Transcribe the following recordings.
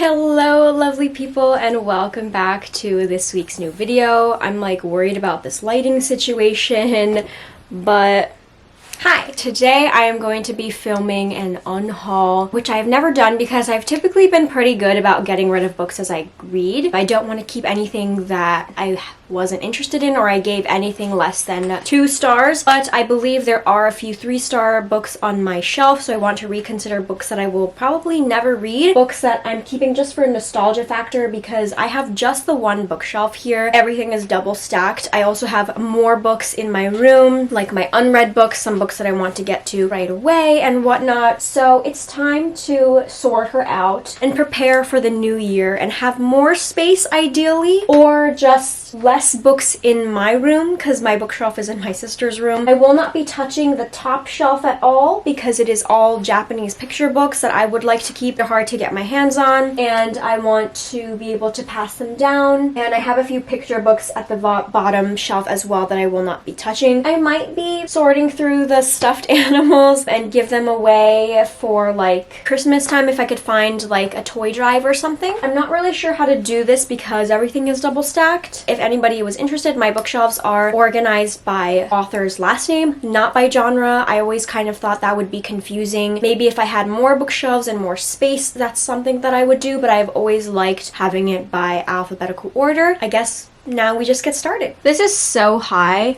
Hello lovely people and welcome back to this week's new video. I'm like worried about this lighting situation, but hi! Today I am going to be filming an unhaul, which I've never done because I've typically been pretty good about getting rid of books as I read. I don't want to keep anything that I wasn't interested in or I gave anything less than 2 stars, but I believe there are a few 3-star books on my shelf, so I want to reconsider books that I will probably never read, books that I'm keeping just for nostalgia factor because I have just the one bookshelf here. Everything is double stacked. I also have more books in my room, like my unread books, some books that I want to get to right away and whatnot, so it's time to sort her out and prepare for the new year and have more space ideally, or just less books in my room because my bookshelf is in my sister's room. I will not be touching the top shelf at all because it is all Japanese picture books that I would like to keep. They're hard to get my hands on and I want to be able to pass them down, and I have a few picture books at the bottom shelf as well that I will not be touching. I might be sorting through the stuffed animals and give them away for like Christmas time if I could find like a toy drive or something. I'm not really sure how to do this because everything is double stacked. If anybody was interested, my bookshelves are organized by author's last name, not by genre. I always kind of thought that would be confusing. Maybe if I had more bookshelves and more space, that's something that I would do, but I've always liked having it by alphabetical order. I guess now we just get started. This is so high.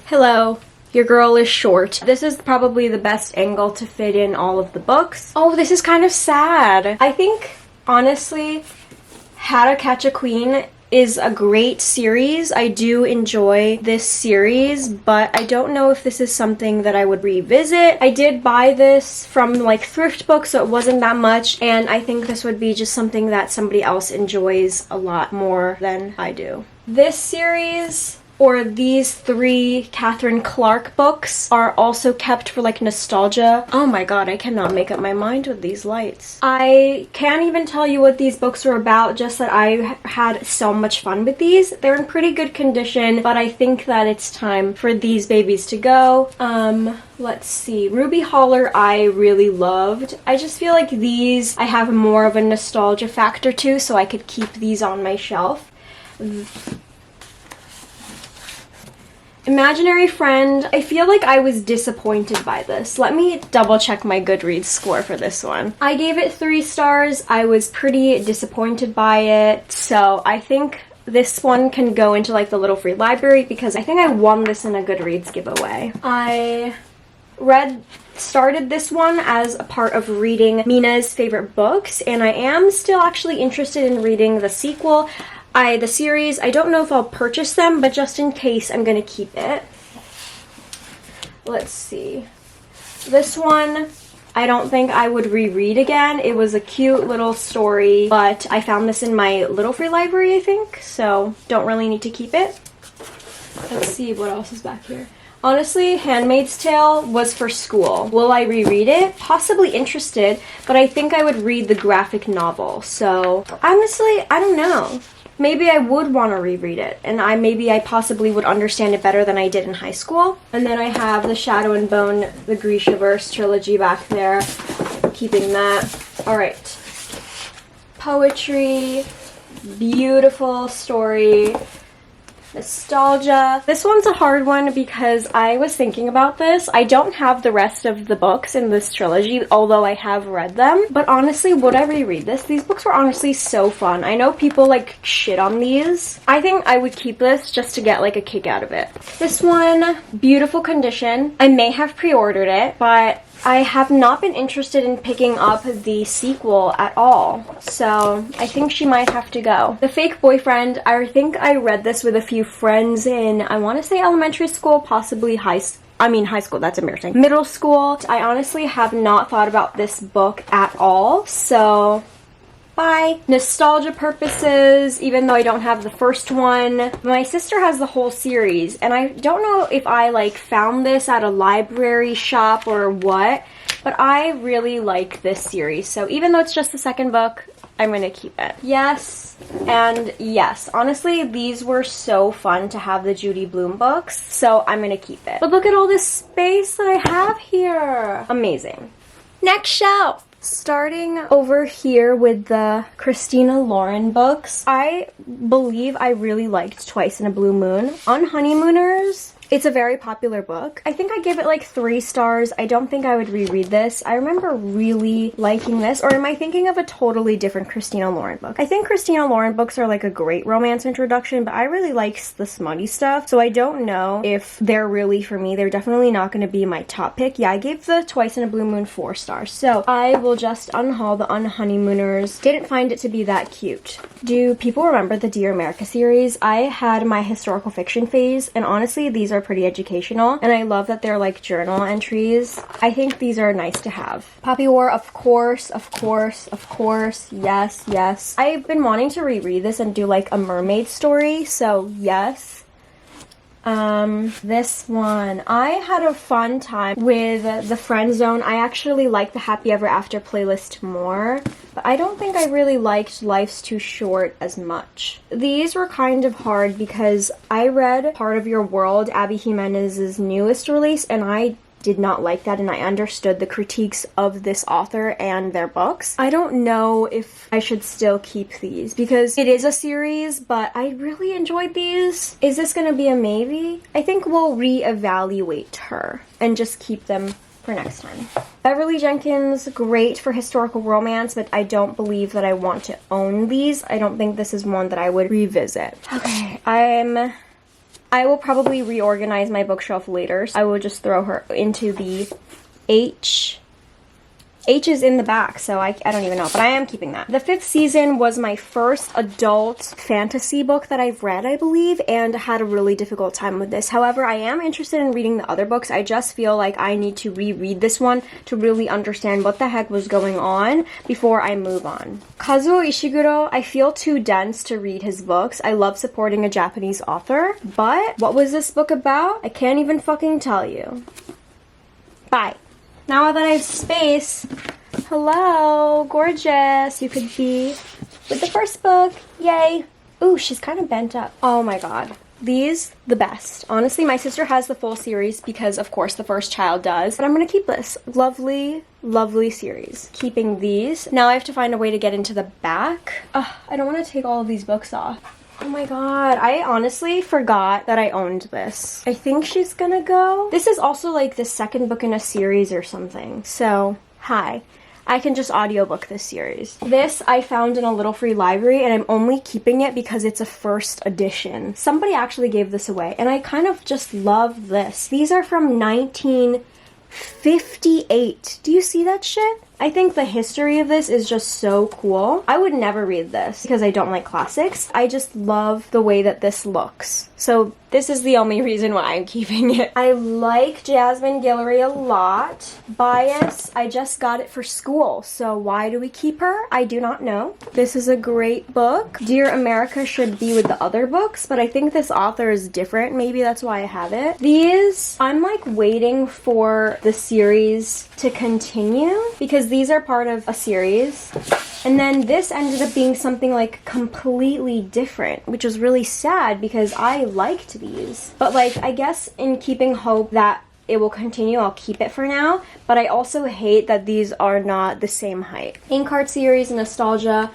Hello. Your girl is short. This is probably the best angle to fit in all of the books. Oh, this is kind of sad. I think, honestly, How to Catch a Queen is a great series. I do enjoy this series, but I don't know if this is something that I would revisit. I did buy this from like thrift books, so it wasn't that much, and I think this would be just something that somebody else enjoys a lot more than I do. This series, or these 3 Catherine Clark books, are also kept for like nostalgia. Oh my god, I cannot make up my mind with these lights. I can't even tell you what these books are about, just that I had so much fun with these. They're in pretty good condition, but I think that it's time for these babies to go. Let's see. Ruby Holler I really loved. I just feel like these I have more of a nostalgia factor to, so I could keep these on my shelf. Imaginary Friend, I feel like I was disappointed by this. Let me double check my Goodreads score for this one. I gave it 3 stars. I was pretty disappointed by it, so I think this one can go into like the little free library because I think I won this in a Goodreads giveaway. I started this one as a part of reading Mina's favorite books, and I am still actually interested in reading the sequel. The series, I don't know if I'll purchase them, but just in case, I'm gonna keep it. Let's see. This one, I don't think I would reread again. It was a cute little story, but I found this in my little free library, I think, so don't really need to keep it. Let's see what else is back here. Honestly, Handmaid's Tale was for school. Will I reread it? Possibly interested, but I think I would read the graphic novel, so honestly, I don't know. Maybe I would want to reread it, and maybe I possibly would understand it better than I did in high school. And then I have the Shadow and Bone, the Grishaverse trilogy back there. Keeping that. Alright. Poetry. Beautiful story. Nostalgia. This one's a hard one because I was thinking about this. I don't have the rest of the books in this trilogy, although I have read them. But honestly, would I reread this? These books were honestly so fun. I know people like shit on these. I think I would keep this just to get like a kick out of it. This one, beautiful condition. I may have pre-ordered it, but I have not been interested in picking up the sequel at all, so I think she might have to go. The Fake Boyfriend, I think I read this with a few friends in, I want to say elementary school, possibly high school, that's embarrassing. Middle school. I honestly have not thought about this book at all, so bye. Nostalgia purposes, even though I don't have the first one, my sister has the whole series, and I don't know if I like found this at a library shop or what, but I really like this series, so even though it's just the second book, I'm gonna keep it. Yes, and yes. Honestly, these were so fun to have, the Judy Blume books, so I'm gonna keep it. But look at all this space that I have here. Amazing. Next shelf. Starting over here with the Christina Lauren books, I believe I really liked Twice in a Blue Moon. On Honeymooners, it's a very popular book. I think I gave it like 3 stars. I don't think I would reread this. I remember really liking this, or am I thinking of a totally different Christina Lauren book? I think Christina Lauren books are like a great romance introduction, but I really like the smutty stuff, so I don't know if they're really for me. They're definitely not going to be my top pick. Yeah, I gave the Twice in a Blue Moon 4 stars, so I will just unhaul the Honeymooners. Didn't find it to be that cute. Do people remember the Dear America series? I had my historical fiction phase, and honestly, these are pretty educational, and I love that they're like journal entries. I think these are nice to have. Poppy War, of course, of course, of course. Yes, yes. I've been wanting to reread this and do like a mermaid story, so yes. This one, I had a fun time with the Friend Zone. I actually like the Happy Ever After playlist more, but I don't think I really liked Life's Too Short as much. These were kind of hard because I read Part of Your World, Abby Jimenez's newest release, and I did not like that, and I understood the critiques of this author and their books. I don't know if I should still keep these because it is a series, but I really enjoyed these. Is this gonna be a maybe? I think we'll reevaluate her and just keep them for next time. Beverly Jenkins, great for historical romance, but I don't believe that I want to own these. I don't think this is one that I would revisit. Okay, I will probably reorganize my bookshelf later. I will just throw her into the H is in the back, so I don't even know, but I am keeping that. The Fifth Season was my first adult fantasy book that I've read, I believe, and had a really difficult time with this. However, I am interested in reading the other books. I just feel like I need to reread this one to really understand what the heck was going on before I move on. Kazuo Ishiguro, I feel too dense to read his books. I love supporting a Japanese author, but what was this book about? I can't even fucking tell you. Bye. Now that I have space, hello, gorgeous. You could be with the first book. Yay. Ooh, she's kind of bent up. Oh my god. These, the best. Honestly, my sister has the full series because, of course, the first child does. But I'm going to keep this. Lovely, lovely series. Keeping these. Now I have to find a way to get into the back. Ugh, I don't want to take all of these books off. Oh my god, I honestly forgot that I owned this. I think she's gonna go. This is also like the second book in a series or something. So, hi. I can just audiobook this series. This I found in a Little Free Library, and I'm only keeping it because it's a first edition. Somebody actually gave this away, and I kind of just love this. These are from 1958. Do you see that shit? I think the history of this is just so cool. I would never read this because I don't like classics. I just love the way that this looks. So this is the only reason why I'm keeping it. I like Jasmine Guillory a lot. Bias, I just got it for school. So why do we keep her? I do not know. This is a great book. Dear America should be with the other books, but I think this author is different. Maybe that's why I have it. These, I'm like waiting for the series to continue because these are part of a series. And then this ended up being something like completely different, which was really sad because I liked these. But like, I guess in keeping hope that it will continue, I'll keep it for now. But I also hate that these are not the same height. Inkheart series, Nostalgia.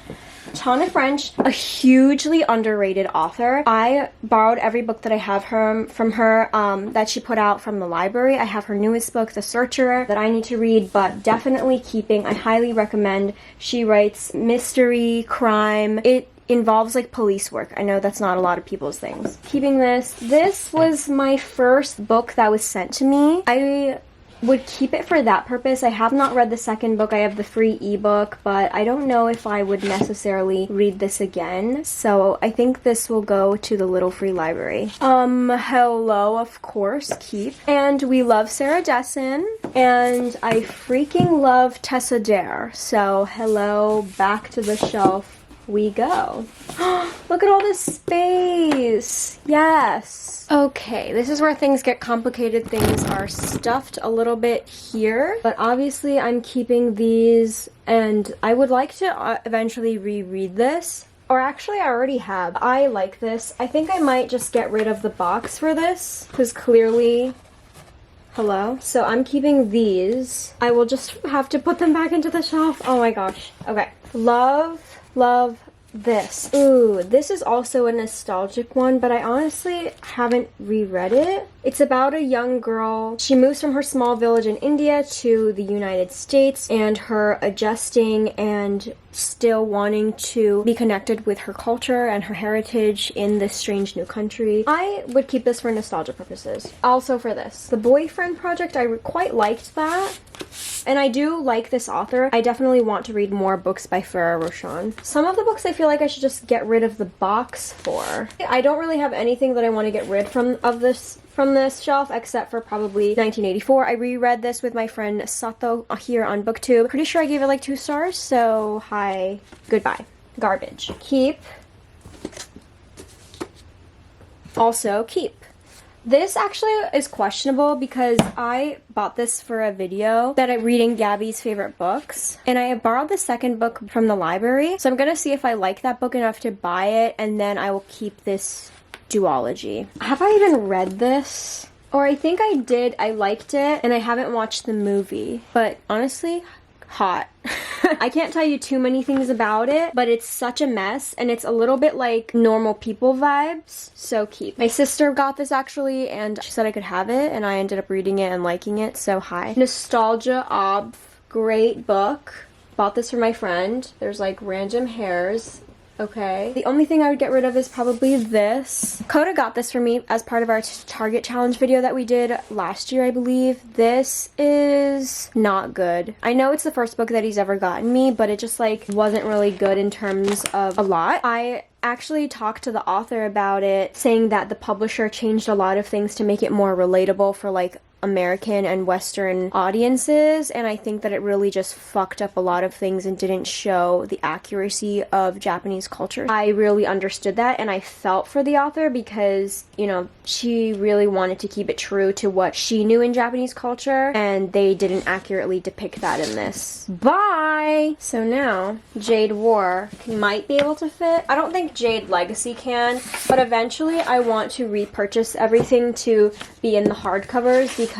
Tana French, a hugely underrated author. I borrowed every book that I have from her that she put out from the library. I have her newest book, The Searcher, that I need to read, but definitely keeping. I highly recommend. She writes mystery, crime. It involves like police work. I know that's not a lot of people's things. Keeping this. This was my first book that was sent to me. I would keep it for that purpose. I have not read the second book. I have the free ebook, but I don't know if I would necessarily read this again. So I think this will go to the Little Free Library. Hello, of course, keep. And we love Sarah Dessen, and I freaking love Tessa Dare. So hello, back to the shelf we go. Look at all this space. Yes. Okay, this is where things get complicated. Things are stuffed a little bit here, but obviously I'm keeping these, and I would like to eventually reread this. Or actually, I already have. I like this. I think I might just get rid of the box for this, because clearly Hello? So I'm keeping these. I will just have to put them back into the shelf. Oh my gosh. Okay. Love, love this. Ooh, this is also a nostalgic one, but I honestly haven't reread it. It's about a young girl. She moves from her small village in India to the United States, and her adjusting and still wanting to be connected with her culture and her heritage in this strange new country. I would keep this for nostalgia purposes. Also for this. The Boyfriend Project, I quite liked that. And I do like this author. I definitely want to read more books by Farah Roshan. Some of the books I feel like I should just get rid of the box for. I don't really have anything that I want to get rid from this shelf except for probably 1984. I reread this with my friend Sato here on BookTube. Pretty sure I gave it like 2 stars, so hi, goodbye. Garbage. Keep. Also keep. This actually is questionable because I bought this for a video that I'm reading Gabby's favorite books, and I borrowed the second book from the library, so I'm gonna see if I like that book enough to buy it, and then I will keep this duology. Have I even read this? Or I think I did. I liked it, and I haven't watched the movie, but honestly, hot. I can't tell you too many things about it, but it's such a mess, and it's a little bit like Normal People vibes, so keep. My sister got this actually, and she said I could have it, and I ended up reading it and liking it, so hi. Nostalgia Ob, great book. Bought this for my friend. There's like random hairs. Okay. The only thing I would get rid of is probably this. Coda got this for me as part of our Target challenge video that we did last year, I believe. This is not good. I know it's the first book that he's ever gotten me, but it just like wasn't really good in terms of a lot. I actually talked to the author about it, saying that the publisher changed a lot of things to make it more relatable for like American and Western audiences, and I think that it really just fucked up a lot of things and didn't show the accuracy of Japanese culture. I really understood that, and I felt for the author because, you know, she really wanted to keep it true to what she knew in Japanese culture, and they didn't accurately depict that in this. Bye! So now, Jade War might be able to fit. I don't think Jade Legacy can, but eventually I want to repurchase everything to be in the hardcovers, because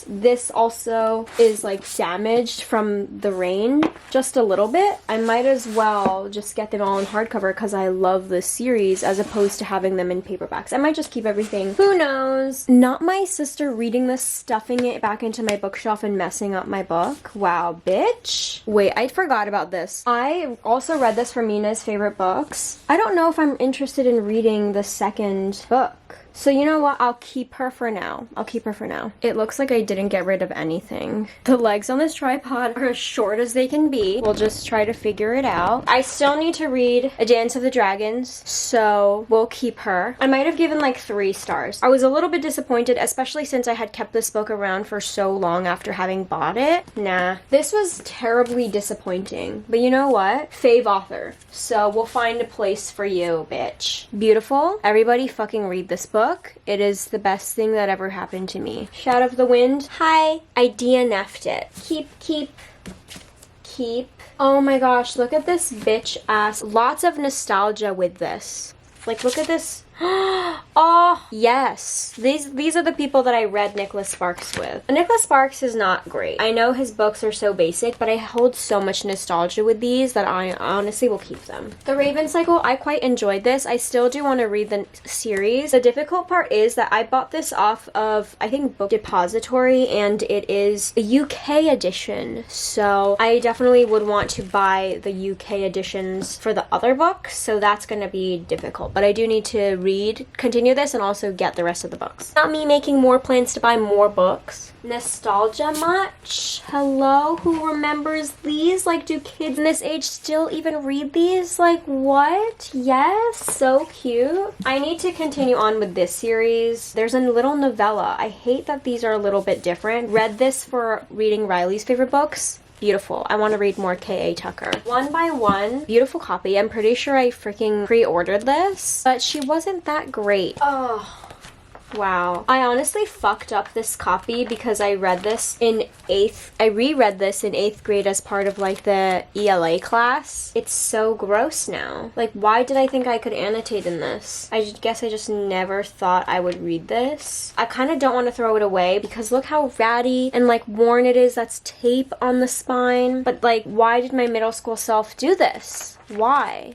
this also is like damaged from the rain just a little bit. I might as well just get them all in hardcover because I love this series as opposed to having them in paperbacks. I might just keep everything. Who knows? Not my sister reading this, stuffing it back into my bookshelf and messing up my book. Wow, bitch. Wait, I forgot about this. I also read this for Mina's favorite books. I don't know if I'm interested in reading the second book. So you know what? I'll keep her for now. I'll keep her for now. It looks like I didn't get rid of anything. The legs on this tripod are as short as they can be. We'll just try to figure it out. I still need to read A Dance of the Dragons, so we'll keep her. I might have given like 3 stars. I was a little bit disappointed, especially since I had kept this book around for so long after having bought it. Nah. This was terribly disappointing. But you know what? Fave author. So we'll find a place for you, bitch. Beautiful. Everybody fucking read this book. It is the best thing that ever happened to me. Shout of the Wind. Hi. I DNF'd it. Keep. Oh my gosh, look at this bitch ass. Lots of nostalgia with this. Like, look at this. Oh, yes. These are the people that I read Nicholas Sparks with. Nicholas Sparks is not great. I know his books are so basic, but I hold so much nostalgia with these that I honestly will keep them. The Raven Cycle, I quite enjoyed this. I still do want to read the series. The difficult part is that I bought this off of, I think, Book Depository, and it is a UK edition. So I definitely would want to buy the UK editions for the other books, so that's going to be difficult. But I do need to continue this, and also get the rest of the books. Not me making more plans to buy more books. Nostalgia much? Hello? Who remembers these? Like, do kids in this age still even read these? Like, what? Yes, so cute. I need to continue on with this series. There's a little novella. I hate that these are a little bit different. Read this for reading Riley's favorite books. Beautiful. I want to read more K.A. Tucker. One by One. Beautiful copy. I'm pretty sure I freaking pre-ordered this, but she wasn't that great. Oh, Wow. I honestly fucked up this copy because I read this in 8th. I reread this in 8th grade as part of like the ELA class. It's so gross now. Like, why did I think I could annotate in this? I guess I just never thought I would read this. I kind of don't want to throw it away because look how ratty and like worn it is. That's tape on the spine. But like, why did my middle school self do this? Why?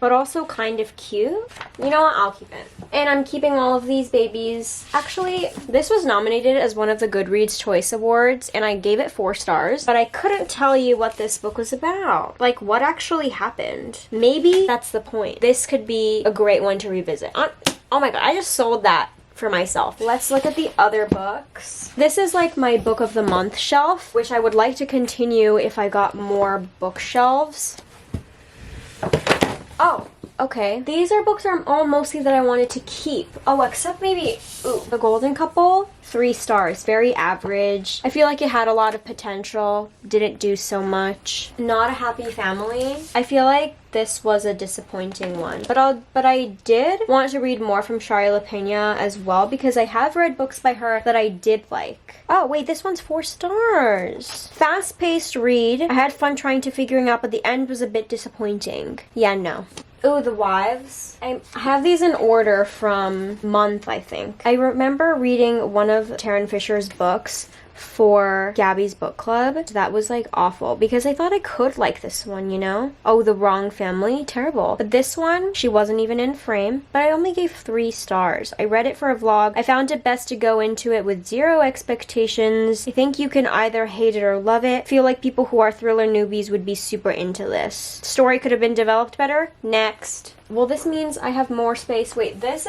But also kind of cute. You know what? I'll keep it. And I'm keeping all of these babies. Actually, this was nominated as one of the Goodreads Choice Awards, and I gave it 4 stars, but I couldn't tell you what this book was about. Like, what actually happened? Maybe that's the point. This could be a great one to revisit. Oh my god, I just sold that for myself. Let's look at the other books. This is like my book of the month shelf, which I would like to continue if I got more bookshelves. Oh, okay. These are books are all mostly that I wanted to keep. Oh, except maybe, The Golden Couple. 3 stars. Very average. I feel like it had a lot of potential. Didn't do so much. Not a Happy Family. I feel like this was a disappointing one. But I did want to read more from Shari LaPena as well because I have read books by her that I did like. Oh, wait, this one's 4 stars. Fast-paced read. I had fun trying to figuring out, but the end was a bit disappointing. Yeah, no. Ooh, The Wives. I have these in order from month, I think. I remember reading one of Taryn Fisher's books for Gabby's book club. That was like awful because I thought I could like this one, you know? Oh, The Wrong Family. Terrible. But this one, she wasn't even in frame, but I only gave 3 stars. I read it for a vlog. I found it best to go into it with 0 expectations. I think you can either hate it or love it. Feel like people who are thriller newbies would be super into this. Story could have been developed better. Next. Well, this means I have more space. Wait, this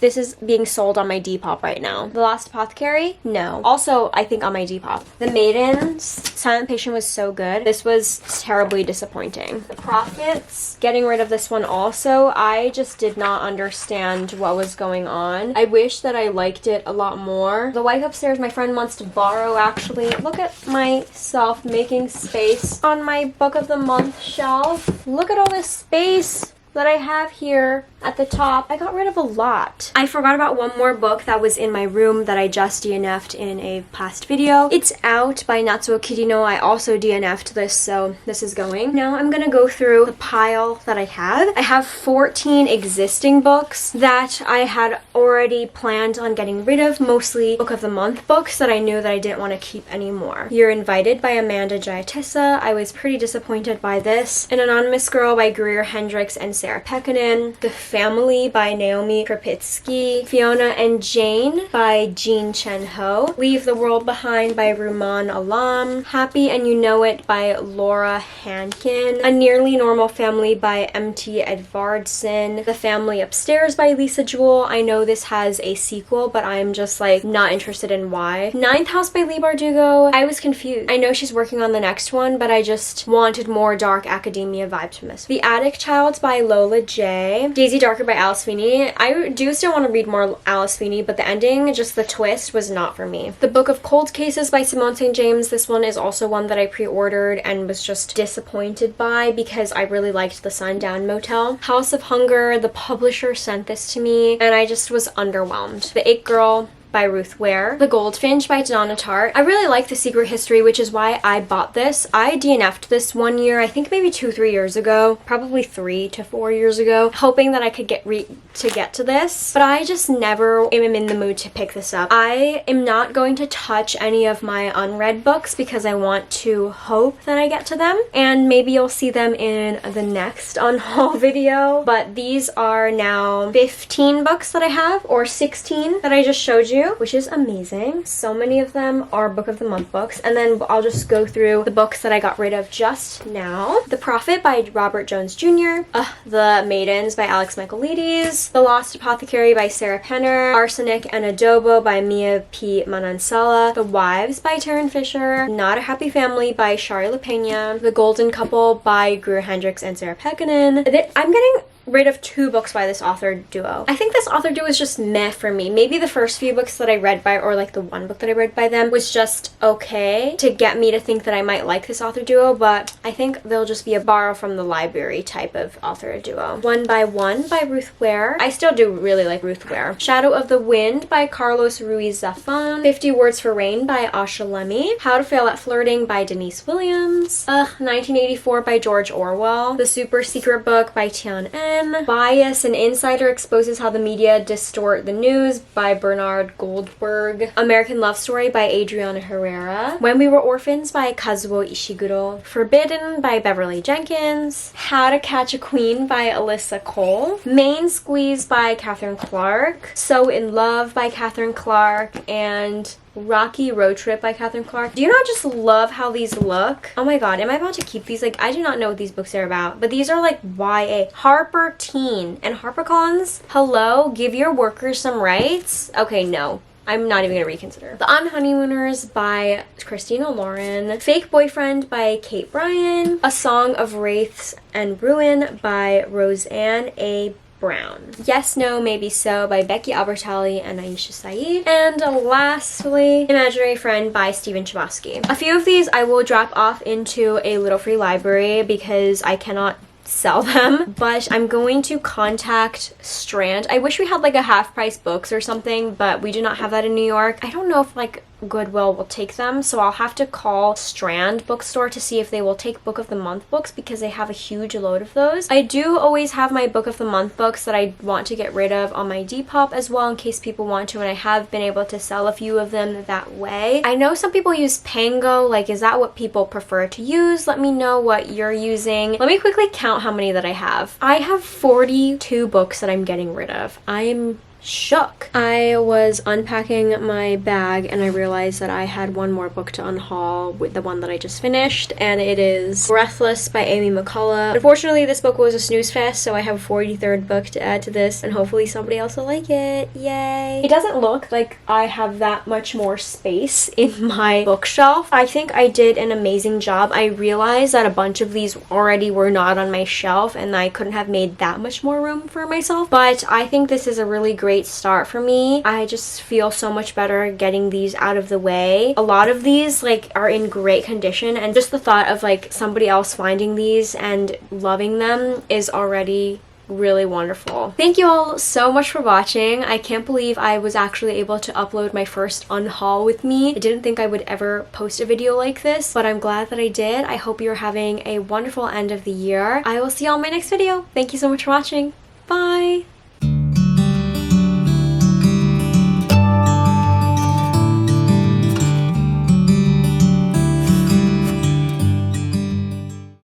is being sold on my Depop right now. The Last Apothecary? No. Also, I think on my Depop. The Maidens. Silent Patient was so good. This was terribly disappointing. The Prophets. Getting rid of this one also. I just did not understand what was going on. I wish that I liked it a lot more. The Wife Upstairs, my friend wants to borrow, actually. Look at myself making space on my Book of the Month shelf. Look at all this space that I have here at the top. I got rid of a lot. I forgot about one more book that was in my room that I just DNF'd in a past video. It's Out by Natsuo Kirino. I also DNF'd this, so this is going. Now I'm gonna go through the pile that I have. I have 14 existing books that I had already planned on getting rid of, mostly Book of the Month books that I knew that I didn't want to keep anymore. You're Invited by Amanda Giatessa. I was pretty disappointed by this. An Anonymous Girl by Greer Hendricks and Sarah Pekkanen. The Family by Naomi Krupitsky. Fiona and Jane by Jean Chen Ho. Leave the World Behind by Rumaan Alam. Happy and You Know It by Laura Hankin. A Nearly Normal Family by M.T. Edvardson. The Family Upstairs by Lisa Jewell. I know this has a sequel, but I'm just like not interested in why. Ninth House by Leigh Bardugo. I was confused. I know she's working on the next one, but I just wanted more dark academia vibes from this. The Attic Child by Lola J. Daisy Darker by Alice Sweeney. I do still want to read more Alice Sweeney, but the ending, just the twist, was not for me. The Book of Cold Cases by Simone St. James. This one is also one that I pre-ordered and was just disappointed by because I really liked The Sundown Motel. House of Hunger, the publisher sent this to me and I just was underwhelmed. The It Girl by Ruth Ware. The Goldfinch by Donna Tartt. I really like The Secret History, which is why I bought this. I DNF'd this one year, I think maybe 2-3 years ago, probably 3 to 4 years ago, hoping that I could get to this, but I just never am in the mood to pick this up. I am not going to touch any of my unread books because I want to hope that I get to them, and maybe you'll see them in the next unhaul video, but these are now 15 books that I have, or 16 that I just showed you, which is amazing. So many of them are Book of the Month books, and then I'll just go through the books that I got rid of just now. The Prophet by Robert Jones Jr. The Maidens by Alex Michaelides. The Lost Apothecary by Sarah Penner. Arsenic and Adobo by Mia P. Manansala. The Wives by Taryn Fisher. Not a Happy Family by Shari LaPena. The Golden Couple by Greer Hendricks and Sarah Pekkanen. I'm getting rid of 2 books by this author duo. I think this author duo is just meh for me. Maybe the first few books that I read by, or like the one book that I read by them, was just okay to get me to think that I might like this author duo, but I think they'll just be a borrow from the library type of author duo. One by One by Ruth Ware. I still do really like Ruth Ware. Shadow of the Wind by Carlos Ruiz Zafón. 50 Words for Rain by Asha Lemme. How to Fail at Flirting by Denise Williams. 1984 by George Orwell. The Super Secret Book by Tian M. Bias, an Insider Exposes How the Media Distort the News by Bernard Goldberg. American Love Story by Adriana Herrera. When We Were Orphans by Kazuo Ishiguro. Forbidden by Beverly Jenkins. How to Catch a Queen by Alyssa Cole. Main Squeeze by Catherine Clark. So in Love by Catherine Clark. And Rocky Road Trip by Catherine Clark. Do you not just love how these look? Oh my god, am I about to keep these? Like, I do not know what these books are about, but these are like YA. Harper Teen and HarperCollins. Hello? Give your workers some rights? Okay, no. I'm not even gonna reconsider. The Unhoneymooners by Christina Lauren. Fake Boyfriend by Kate Bryan. A Song of Wraiths and Ruin by Roseanne A. Brown. Yes, No, Maybe So by Becky Albertalli and Aisha Saeed. And lastly, Imaginary Friend by Stephen Chbosky. A few of these I will drop off into a Little Free Library because I cannot sell them, but I'm going to contact Strand. I wish we had like a half price books or something, but we do not have that in New York. I don't know if like Goodwill will take them, so I'll have to call Strand bookstore to see if they will take Book of the Month books because they have a huge load of those. I do always have my Book of the Month books that I want to get rid of on my Depop as well in case people want to, and I have been able to sell a few of them that way. I know some people use Pango. Like, is that what people prefer to use? Let me know what you're using. Let me quickly count how many that I have. I have 42 books that I'm getting rid of. I am shook. I was unpacking my bag and I realized that I had one more book to unhaul with the one that I just finished, and it is Breathless by Amy McCullough. Unfortunately, this book was a snooze fest, so I have a 43rd book to add to this, and hopefully somebody else will like it. Yay! It doesn't look like I have that much more space in my bookshelf. I think I did an amazing job. I realized that a bunch of these already were not on my shelf and I couldn't have made that much more room for myself, but I think this is a really great start for me. I just feel so much better getting these out of the way. A lot of these like are in great condition, and just the thought of like somebody else finding these and loving them is already really wonderful. Thank you all so much for watching. I can't believe I was actually able to upload my first unhaul with me. I didn't think I would ever post a video like this, but I'm glad that I did. I hope you're having a wonderful end of the year. I will see you all in my next video. Thank you so much for watching. Bye!